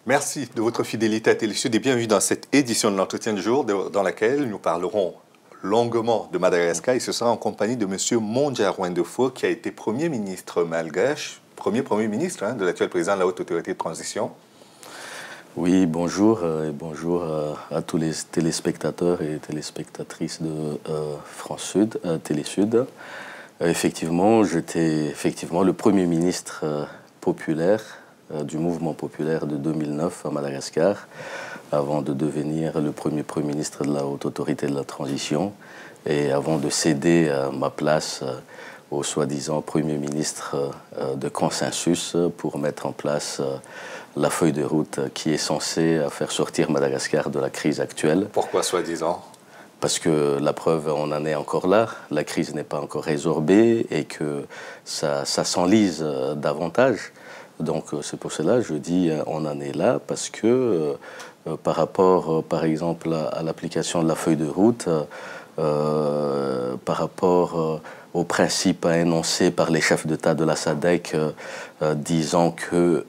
Merci de votre fidélité à Télésud et bienvenue dans cette édition de l'entretien du jour dans laquelle nous parlerons longuement de Madagascar et ce sera en compagnie de M. Mondja Rwendefo qui a été Premier ministre malgache, Premier ministre de l'actuel président de la Haute Autorité de Transition. Oui, bonjour et bonjour à tous les téléspectateurs et téléspectatrices de France Sud, Télésud. Effectivement, j'étais le Premier ministre populaire du mouvement populaire de 2009 à Madagascar, avant de devenir le Premier ministre de la Haute Autorité de la Transition et avant de céder ma place au soi-disant Premier ministre de consensus pour mettre en place la feuille de route qui est censée faire sortir Madagascar de la crise actuelle. Pourquoi soi-disant ? Parce que la preuve, on en est encore là, la crise n'est pas encore résorbée et que ça s'enlise davantage. Donc c'est pour cela que je dis on en est là, parce que par rapport, par exemple, à l'application de la feuille de route, par rapport aux principes énoncés par les chefs d'État de la SADC, disant que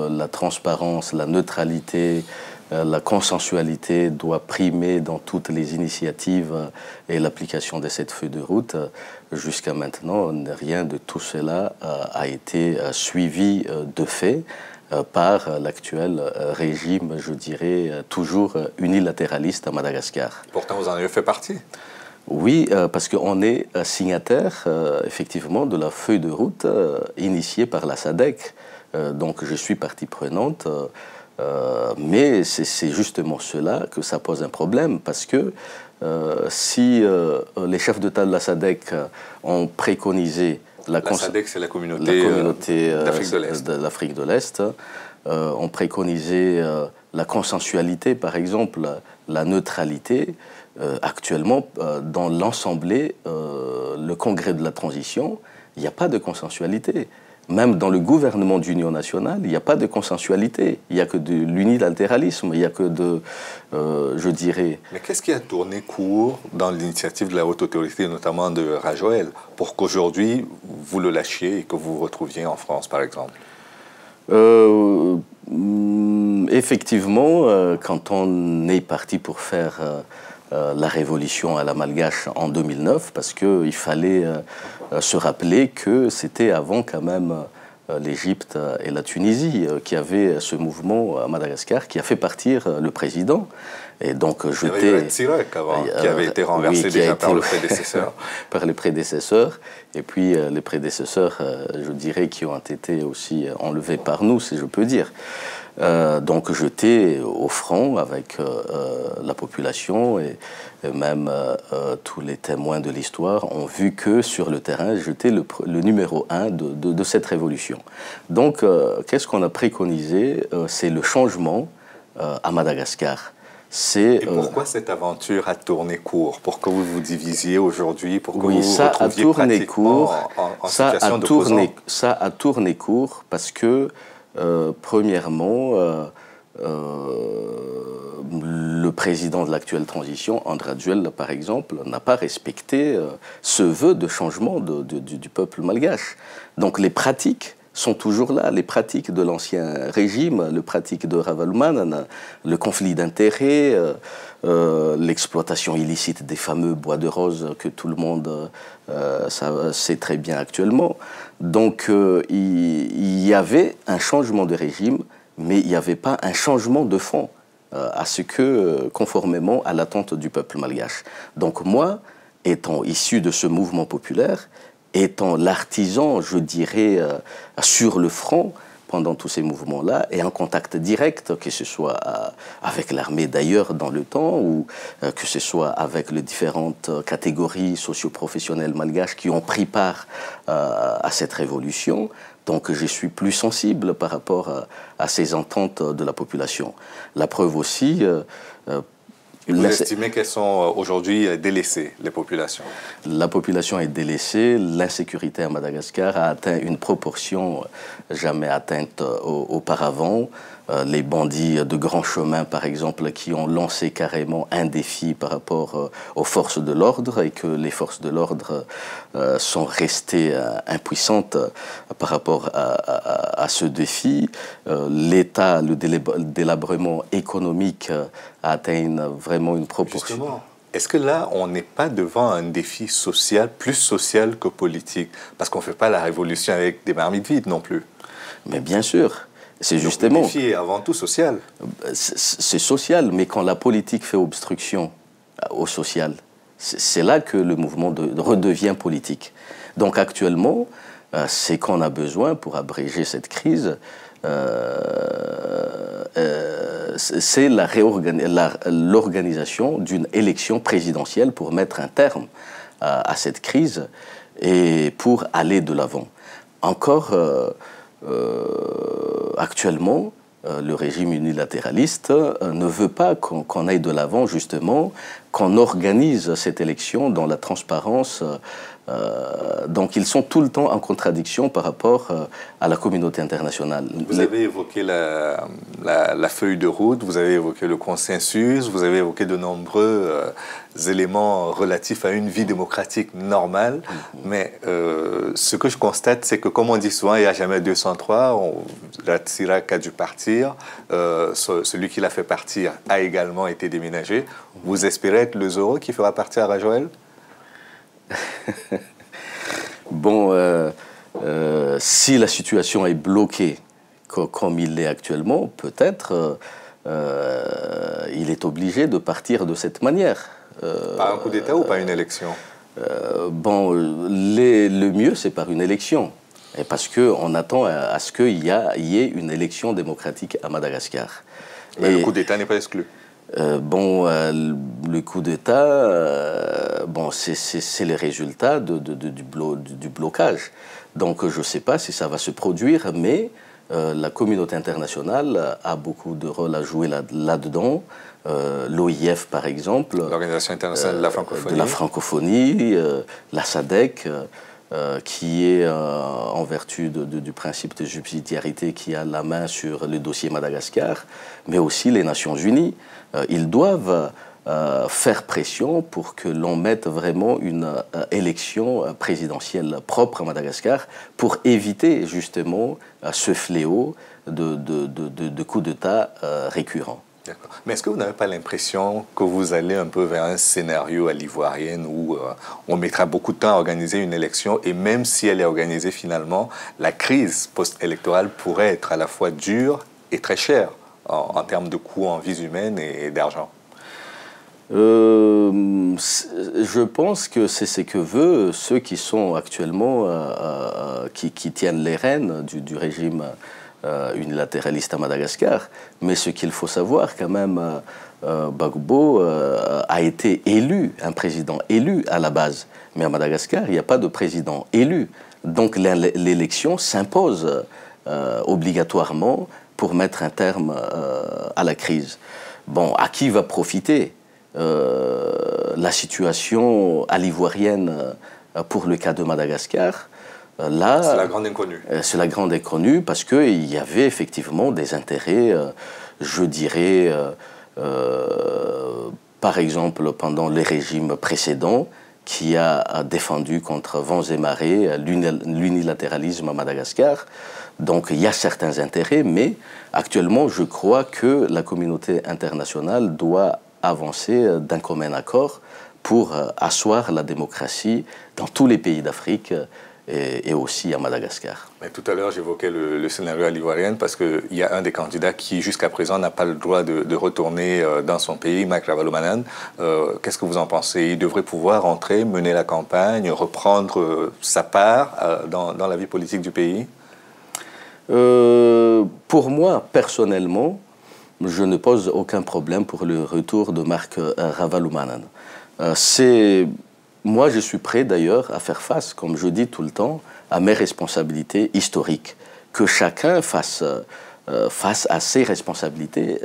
la transparence, la neutralité, la consensualité doit primer dans toutes les initiatives et l'application de cette feuille de route. Jusqu'à maintenant, rien de tout cela a été suivi de fait par l'actuel régime, je dirais, toujours unilatéraliste à Madagascar. Pourtant, vous en avez fait partie. Oui, parce qu'on est signataire, effectivement, de la feuille de route initiée par la SADC. Donc, je suis partie prenante. Mais c'est justement cela que ça pose un problème, parce que si les chefs d'État de la SADC ont préconisé... La SADC, c'est la communauté de l'Afrique de l'Est, ont préconisé la consensualité, par exemple, la neutralité. Actuellement, dans l'Assemblée, le Congrès de la Transition, il n'y a pas de consensualité. Même dans le gouvernement d'union nationale, il n'y a pas de consensualité. Il n'y a que de l'unilatéralisme, il n'y a que de, je dirais... Mais qu'est-ce qui a tourné court dans l'initiative de la Haute Autorité, notamment de Rajoel, pour qu'aujourd'hui, vous le lâchiez et que vous vous retrouviez en France, par exemple? Effectivement, quand on est parti pour faire la révolution à la malgache en 2009, parce qu'il fallait se rappeler que c'était avant quand même l'Égypte et la Tunisie qui avaient ce mouvement à Madagascar qui a fait partir le président. Et donc j'étais... Tsirek avant, qui avait été renversé déjà par le prédécesseur. Par les prédécesseurs. Et puis les prédécesseurs, je dirais, qui ont été aussi enlevés par nous, si je peux dire. Donc j'étais au front avec la population et même tous les témoins de l'histoire ont vu que sur le terrain, j'étais le numéro 1 de cette révolution. Donc qu'est-ce qu'on a préconisé? C'est le changement à Madagascar. Et pourquoi cette aventure a tourné court? Pour que vous vous divisiez aujourd'hui, pour que vous vous ça retrouviez a tourné court. en situation d'opposant? Ça a tourné court parce que, premièrement, le président de l'actuelle transition, André Rajoel, par exemple, n'a pas respecté ce vœu de changement du peuple malgache. Donc les pratiques sont toujours là, les pratiques de l'ancien régime, les pratiques de Ravalomanana, le conflit d'intérêts, l'exploitation illicite des fameux bois de rose que tout le monde sait très bien actuellement. Donc il y avait un changement de régime, mais il n'y avait pas un changement de fond à ce que, conformément à l'attente du peuple malgache. Donc moi, étant issu de ce mouvement populaire, étant l'artisan, je dirais, sur le front pendant tous ces mouvements-là, et en contact direct, que ce soit avec l'armée d'ailleurs dans le temps, ou que ce soit avec les différentes catégories socio-professionnelles malgaches qui ont pris part à cette révolution. Donc je suis plus sensible par rapport à ces ententes de la population. La preuve aussi, Et vous estimez qu'elles sont aujourd'hui délaissées, les populations? La population est délaissée. L'insécurité à Madagascar a atteint une proportion jamais atteinte auparavant. Les bandits de grand chemin, par exemple, qui ont lancé carrément un défi par rapport aux forces de l'ordre et que les forces de l'ordre sont restées impuissantes par rapport à ce défi. L'État, le délabrement économique a atteint vraiment une proportion. Justement. Est-ce que là, on n'est pas devant un défi social, plus social que politique? Parce qu'on ne fait pas la révolution avec des marmites vides non plus. Mais bien sûr. C'est justement... Le défi est avant tout social. C'est social, mais quand la politique fait obstruction au social, c'est là que le mouvement redevient politique. Donc actuellement, c'est qu'on a besoin pour abréger cette crise, c'est l'organisation d'une élection présidentielle pour mettre un terme à cette crise et pour aller de l'avant. Encore... actuellement, le régime unilatéraliste ne veut pas qu'on aille de l'avant, justement, qu'on organise cette élection dans la transparence. Donc ils sont tout le temps en contradiction par rapport à la communauté internationale. Vous avez évoqué la feuille de route, vous avez évoqué le consensus, vous avez évoqué de nombreux éléments relatifs à une vie démocratique normale. Mais ce que je constate, c'est que comme on dit souvent, il n'y a jamais 203, la Tsirac a dû partir, celui qui l'a fait partir a également été déménagé. Vous espérez être le Zoro qui fera partir Rajoel? Bon, si la situation est bloquée comme il l'est actuellement, peut-être il est obligé de partir de cette manière. Par un coup d'État ou par une élection? Bon, le mieux, c'est par une élection. Et parce qu'on attend à ce qu'il y ait une élection démocratique à Madagascar. Mais le coup d'État n'est pas exclu. Le coup d'État, c'est les résultats du blocage. Donc je ne sais pas si ça va se produire, mais la communauté internationale a beaucoup de rôle à jouer là-dedans. L'OIF, par exemple. L'Organisation internationale de la francophonie. De la francophonie, la SADC, qui est, en vertu du principe de subsidiarité, qui a la main sur le dossier Madagascar, mais aussi les Nations Unies. Ils doivent faire pression pour que l'on mette vraiment une élection présidentielle propre à Madagascar pour éviter justement ce fléau de coups d'État récurrents. Mais est-ce que vous n'avez pas l'impression que vous allez un peu vers un scénario à l'ivoirienne où on mettra beaucoup de temps à organiser une élection et même si elle est organisée finalement, la crise post-électorale pourrait être à la fois dure et très chère en termes de coûts en vies humaines et d'argent? Je pense que c'est ce que veulent ceux qui sont actuellement, qui tiennent les rênes du régime unilatéraliste à Madagascar. Mais ce qu'il faut savoir quand même, Gbagbo a été élu, un président élu à la base. Mais à Madagascar, il n'y a pas de président élu. Donc l'élection s'impose obligatoirement pour mettre un terme à la crise. Bon, à qui va profiter la situation à l'ivoirienne pour le cas de Madagascar? Là, c'est la grande inconnue. C'est la grande inconnue parce qu'il y avait effectivement des intérêts, je dirais, par exemple, pendant les régimes précédents, qui a défendu contre vents et marées l'unilatéralisme à Madagascar. Donc il y a certains intérêts, mais actuellement, je crois que la communauté internationale doit avancer d'un commun accord pour asseoir la démocratie dans tous les pays d'Afrique et aussi à Madagascar. Mais tout à l'heure, j'évoquais le scénario à l'ivoirienne parce qu'il y a un des candidats qui, jusqu'à présent, n'a pas le droit de retourner dans son pays, Mike Ravalomanane. Qu'est-ce que vous en pensez? Il devrait pouvoir entrer, mener la campagne, reprendre sa part dans la vie politique du pays? Pour moi, personnellement, je ne pose aucun problème pour le retour de Marc Ravalomanane. Moi, je suis prêt d'ailleurs à faire face, comme je dis tout le temps, à mes responsabilités historiques. Que chacun fasse face à ses responsabilités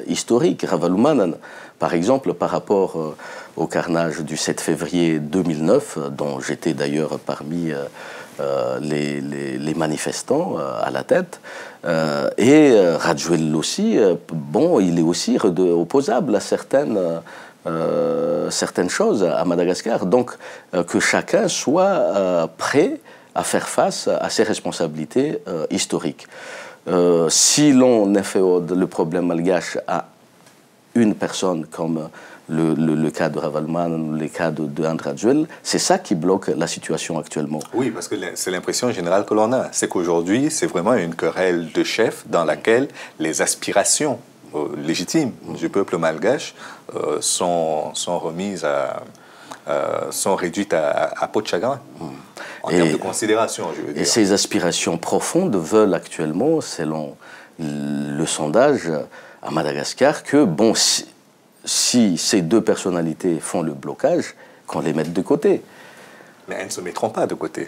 historiques. Ravalomanana, par exemple, par rapport au carnage du 7 février 2009, dont j'étais d'ailleurs parmi les manifestants à la tête, et Radjuel aussi, bon, il est aussi opposable à certaines choses à Madagascar. Donc, que chacun soit prêt à faire face à ses responsabilités historiques. Si l'on inféode le problème malgache à une personne comme le cas de Ravalomanana, le cas de Radjuel, c'est ça qui bloque la situation actuellement. Oui, parce que c'est l'impression générale que l'on a. C'est qu'aujourd'hui, c'est vraiment une querelle de chefs dans laquelle les aspirations légitimes du peuple malgache sont remises sont réduites à peau de chagrin. En termes de considération, je veux dire. Et ces aspirations profondes veulent actuellement, selon le sondage à Madagascar, que, bon, si ces deux personnalités font le blocage, qu'on les mette de côté. Mais elles ne se mettront pas de côté.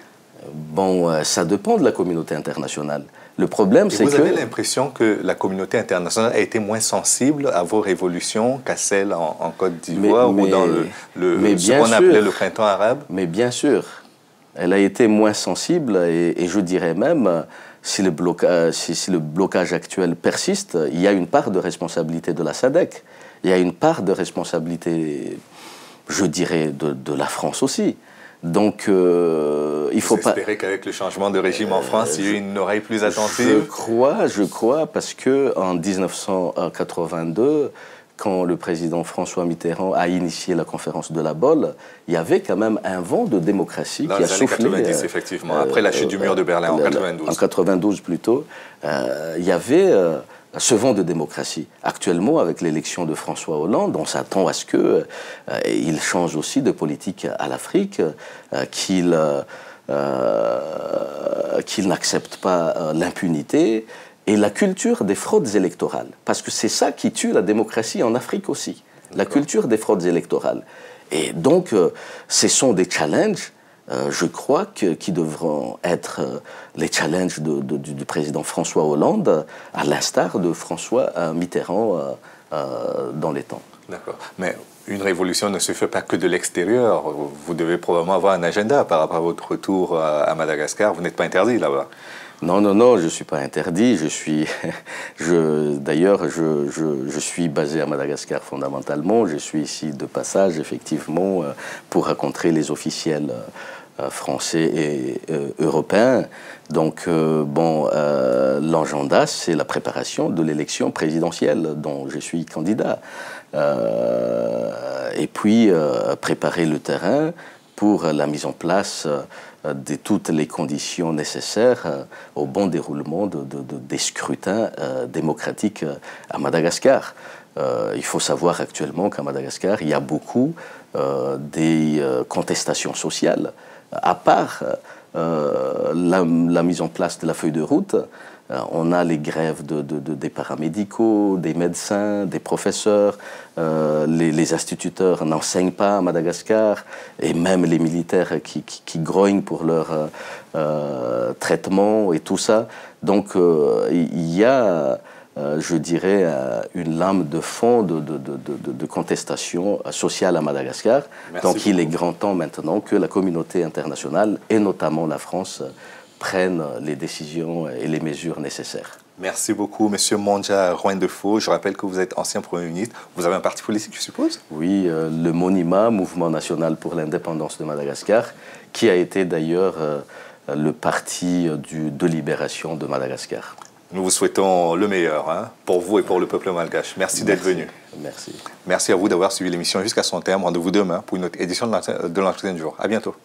Bon, ça dépend de la communauté internationale. Le problème, c'est que... Vous avez l'impression que la communauté internationale a été moins sensible à vos révolutions qu'à celles en Côte d'Ivoire ou dans ce qu'on appelait le printemps arabe? Mais bien sûr. Elle a été moins sensible et je dirais même, si le blocage actuel persiste, il y a une part de responsabilité de la SADC. Il y a une part de responsabilité, je dirais, de la France aussi. Donc, il faut pas... Vous espérez qu'avec le changement de régime en France, il y a une oreille plus attentive? Je crois, parce qu'en 1982, quand le président François Mitterrand a initié la conférence de la Bolle, il y avait quand même un vent de démocratie qui a soufflé. Dans les années 90, effectivement, après la chute du mur de Berlin, en 92. En 92 plutôt, il y avait ce vent de démocratie. Actuellement, avec l'élection de François Hollande, on s'attend à ce qu'il change aussi de politique à l'Afrique, qu'il n'accepte pas l'impunité et la culture des fraudes électorales. Parce que c'est ça qui tue la démocratie en Afrique aussi, la culture des fraudes électorales. Et donc, ce sont des challenges, je crois, qui devront être les challenges du président François Hollande, à l'instar de François Mitterrand dans les temps. D'accord. Mais une révolution ne se fait pas que de l'extérieur. Vous devez probablement avoir un agenda par rapport à votre retour à Madagascar. Vous n'êtes pas interdit là-bas. Non, non, non, je ne suis pas interdit. D'ailleurs, je suis basé à Madagascar fondamentalement. Je suis ici de passage, effectivement, pour rencontrer les officiels français et européens. Donc, l'agenda, c'est la préparation de l'élection présidentielle dont je suis candidat. Et puis, préparer le terrain pour la mise en place de toutes les conditions nécessaires au bon déroulement des scrutins démocratiques à Madagascar. Il faut savoir actuellement qu'à Madagascar, il y a beaucoup des contestations sociales. À part la mise en place de la feuille de route, on a les grèves des paramédicaux, des médecins, des professeurs, les instituteurs n'enseignent pas à Madagascar, et même les militaires qui grognent pour leur traitement et tout ça. Donc il y a, je dirais, une lame de fond de contestation sociale à Madagascar. Donc il est grand temps maintenant que la communauté internationale, et notamment la France, prennent les décisions et les mesures nécessaires. Merci beaucoup, M. Mondja Roindefo. Je rappelle que vous êtes ancien Premier ministre. Vous avez un parti politique, je suppose? Oui, le MONIMA, Mouvement national pour l'indépendance de Madagascar, qui a été d'ailleurs le parti de libération de Madagascar. Nous vous souhaitons le meilleur pour vous et pour le peuple malgache. Merci d'être venu. Merci. Merci à vous d'avoir suivi l'émission jusqu'à son terme. Rendez-vous demain pour une autre édition de l'entretien du jour. À bientôt.